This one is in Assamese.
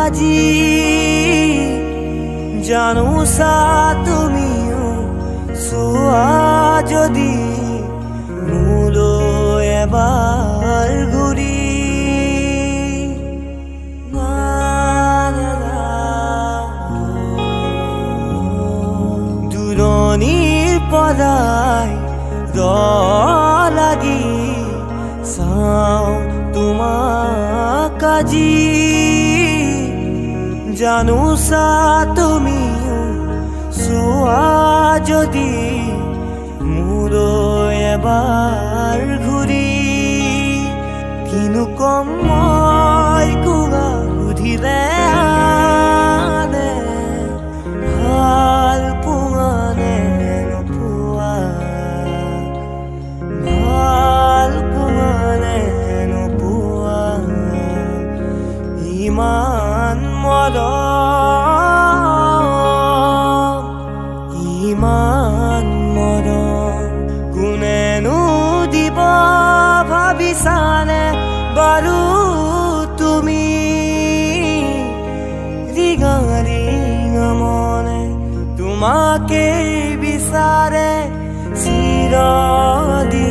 আজি জানোছা তুমিও চোৱা যদি মোলৈ এবাৰ ঘূৰি দূৰণিৰ পৰাই লাগি চাওঁ তোমাক আজি জানোছা তুমিও চোৱা যদি মোলৈ এবাৰ ঘূৰি কিনো কম মই কোৱা সুধিলে আনে ভাল পোৱা নে নোপোৱা ভাল পোৱা নে নোপোৱা ইমান মৰম ইমান মৰম কোনেনো দিব ভাবিছানে বাৰু তুমি ৰিঙা ৰিঙা মনে তোমাকে বিচাৰে চিৰদিন